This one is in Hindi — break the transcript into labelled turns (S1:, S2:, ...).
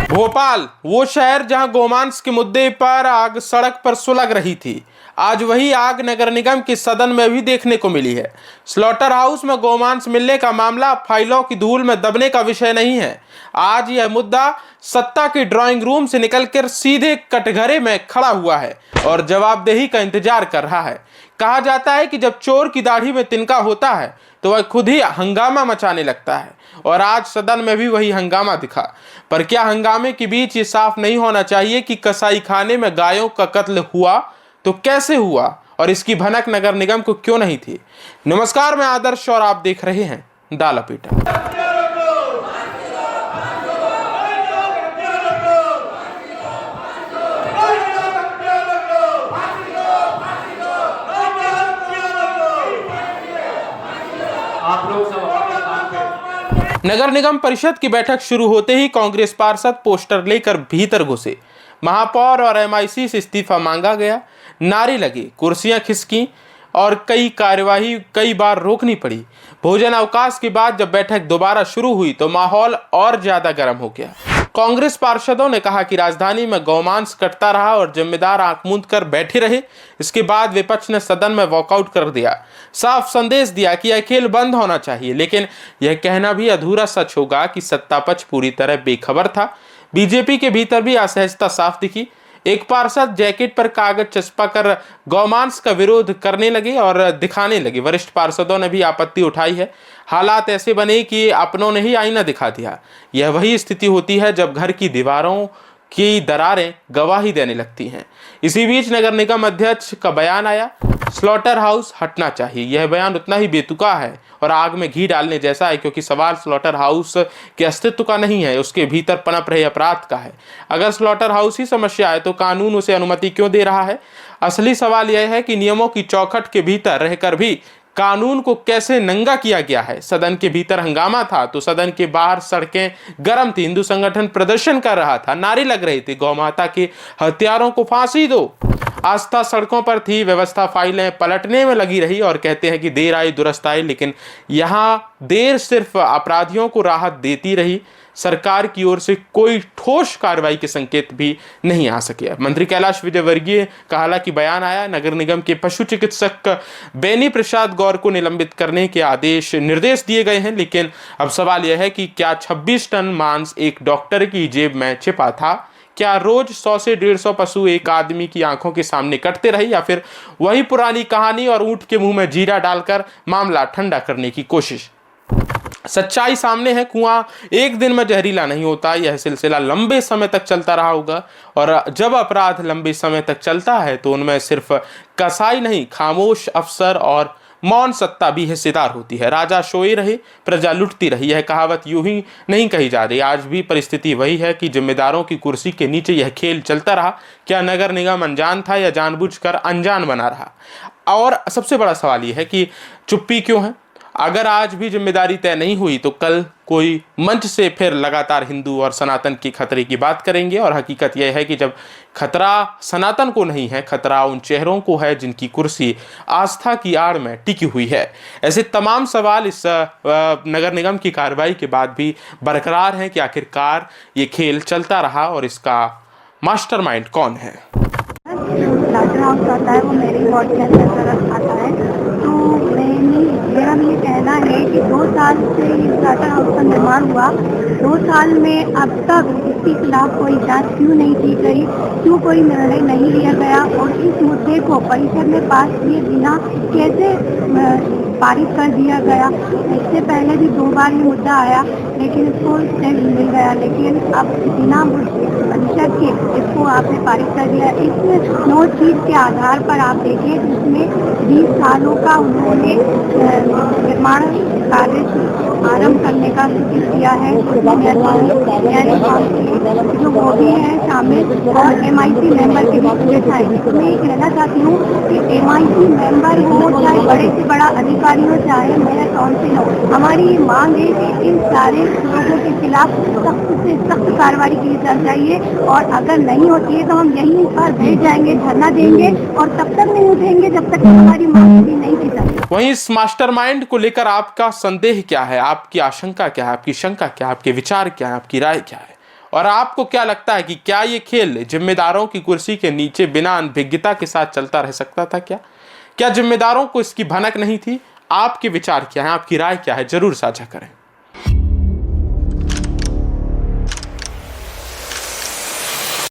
S1: भोपाल, वो शहर जहां गोमांस के मुद्दे पर आग सड़क पर सुलग रही थी, आज वही आग नगर निगम के सदन में भी देखने को मिली है। स्लॉटर हाउस में गोमांस मिलने का मामला फाइलों की धूल में दबने का विषय नहीं है। आज यह मुद्दा सत्ता के ड्राइंग रूम से निकलकर सीधे कटघरे में खड़ा हुआ है और जवाबदेही का इंतजार कर रहा है। कहा जाता है कि जब चोर की दाढ़ी में तिनका होता है तो वह खुद ही हंगामा मचाने लगता है, और आज सदन में भी वही हंगामा दिखा। पर क्या हंगामे के बीच ये साफ नहीं होना चाहिए कि कसाई खाने में गायों का कत्ल हुआ तो कैसे हुआ और इसकी भनक नगर निगम को क्यों नहीं थी? नमस्कार, मैं आदर्श और आप देख रहे हैं दा लपेटा। नगर निगम परिषद की बैठक शुरू होते ही कांग्रेस पार्षद पोस्टर लेकर भीतर घुसे। महापौर और एमआईसी से इस्तीफा मांगा गया, नारे लगे, कुर्सियां खिसकी और कार्यवाही कई बार रोकनी पड़ी। भोजन अवकाश के बाद जब बैठक दोबारा शुरू हुई तो माहौल और ज्यादा गर्म हो गया। कांग्रेस पार्षदों ने कहा कि राजधानी में गौमांस कटता रहा और जिम्मेदार आंख मूंद कर बैठे रहे। इसके बाद विपक्ष ने सदन में वॉकआउट कर दिया, साफ संदेश दिया कि यह खेल बंद होना चाहिए। लेकिन यह कहना भी अधूरा सच होगा कि सत्तापक्ष पूरी तरह बेखबर था। बीजेपी के भीतर भी असहजता साफ दिखी। एक पार्षद जैकेट पर कागज चस्पा कर गौमांस का विरोध करने लगे और दिखाने लगे। वरिष्ठ पार्षदों ने भी आपत्ति उठाई है। हालात ऐसे बने कि अपनों ने ही आईना दिखा दिया। यह वही स्थिति होती है जब घर की दीवारों की दरारें गवाही देने लगती हैं। इसी बीच नगर निगम अध्यक्ष का बयान आया, स्लॉटर हाउस हटना चाहिए। यह बयान उतना ही बेतुका है और आग में घी डालने जैसा है, क्योंकि सवाल स्लॉटर हाउस के अस्तित्व का नहीं है, उसके भीतर पनप रहे अपराध का है। अगर स्लॉटर हाउस ही समस्या है तो कानून उसे अनुमति क्यों दे रहा है? असली सवाल यह है कि नियमों की चौखट के भीतर रहकर भी कानून को कैसे नंगा किया गया है। सदन के भीतर हंगामा था तो सदन के बाहर सड़कें गर्म थी, हिंदू संगठन प्रदर्शन कर रहा था, नारे लग रहे थे, गौमाता के हत्यारों को फांसी दो। आस्था सड़कों पर थी, व्यवस्था फाइलें पलटने में लगी रही और कहते हैं कि देर आई दुरुस्त आई, लेकिन यहाँ देर सिर्फ अपराधियों को राहत देती रही। सरकार की ओर से कोई ठोस कार्रवाई के संकेत भी नहीं आ सके। मंत्री कैलाश विजयवर्गीय का हालांकि बयान आया, नगर निगम के पशु चिकित्सक बेनी प्रसाद गौर को निलंबित करने के निर्देश दिए गए हैं। लेकिन अब सवाल यह है कि क्या 26 टन मांस एक डॉक्टर की जेब में छिपा था? क्या रोज 100 से 150 पशु एक आदमी की आंखों के सामने कटते रहे, या फिर वही पुरानी कहानी और ऊंट के मुंह में जीरा डालकर मामला ठंडा करने की कोशिश? सच्चाई सामने है, कुआं एक दिन में जहरीला नहीं होता। यह सिलसिला लंबे समय तक चलता रहा होगा, और जब अपराध लंबे समय तक चलता है तो उनमें सिर्फ कसाई नहीं, खामोश अफसर और मौन सत्ता भी हिस्सेदार होती है। राजा सोए रहे, प्रजा लुटती रही। यह कहावत यूं ही नहीं कही जा रही। आज भी परिस्थिति वही है कि जिम्मेदारों की कुर्सी के नीचे यह खेल चलता रहा। क्या नगर निगम अनजान था या जानबूझकर अनजान बना रहा? और सबसे बड़ा सवाल यह है कि चुप्पी क्यों है? अगर आज भी जिम्मेदारी तय नहीं हुई तो कल कोई मंच से फिर लगातार हिंदू और सनातन की खतरे की बात करेंगे। और हकीकत यह है कि जब खतरा सनातन को नहीं है, खतरा उन चेहरों को है जिनकी कुर्सी आस्था की आड़ में टिकी हुई है। ऐसे तमाम सवाल इस नगर निगम की कार्रवाई के बाद भी बरकरार हैं कि आखिरकार ये खेल चलता रहा और इसका मास्टरमाइंड कौन है।
S2: स्लॉटर हाउस आता है, वो मेरी वार्ड के अंदर आता है, तो मेरा भी ये कहना है कि 2 साल से स्लॉटर हाउस का निर्माण हुआ। 2 साल में अब तक इसके खिलाफ कोई जांच क्यों नहीं की गई, क्यों कोई निर्णय नहीं लिया गया, और इस मुद्दे को परिषद में पास किए बिना कैसे पारित कर दिया गया। इससे पहले भी 2 बार ये मुद्दा आया लेकिन इसको स्टे मिल गया, लेकिन अब बिना परिषद के इसको आपने पारित कर दिया। इस नोट शीट के आधार पर आप देखिए जिसमें 20 सालों का उन्होंने निर्माण कार्य आरंभ करने का सूचित किया है, जो वो भी है शामिल। और MIC मेंबर के बीच बैठा है। मैं ये कहना चाहती हूँ कि MIC मेंबर हो, चाहे बड़े से बड़ा अधिकारी हो, चाहे मेरा काउंसिल हो, हमारी ये मांग है कि इन सारे लोगों के खिलाफ सख्त से सख्त कार्रवाई की जानी चाहिए, और अगर नहीं होती है तो हम यहीं पर बैठ जाएंगे, धरना देंगे और तब तक नहीं उठेंगे जब तक हमारी मांग पूरी नहीं की जाती।
S1: वहीं इस मास्टरमाइंड को लेकर आपका संदेह क्या है, आपकी आशंका क्या है, आपकी शंका क्या है, आपके विचार क्या है, आपकी राय क्या है, और आपको क्या लगता है कि क्या ये खेल जिम्मेदारों की कुर्सी के नीचे बिना अनभिज्ञता के साथ चलता रह सकता था? क्या जिम्मेदारों को इसकी भनक नहीं थी? आपके विचार क्या है, आपकी राय क्या है, जरूर साझा करें।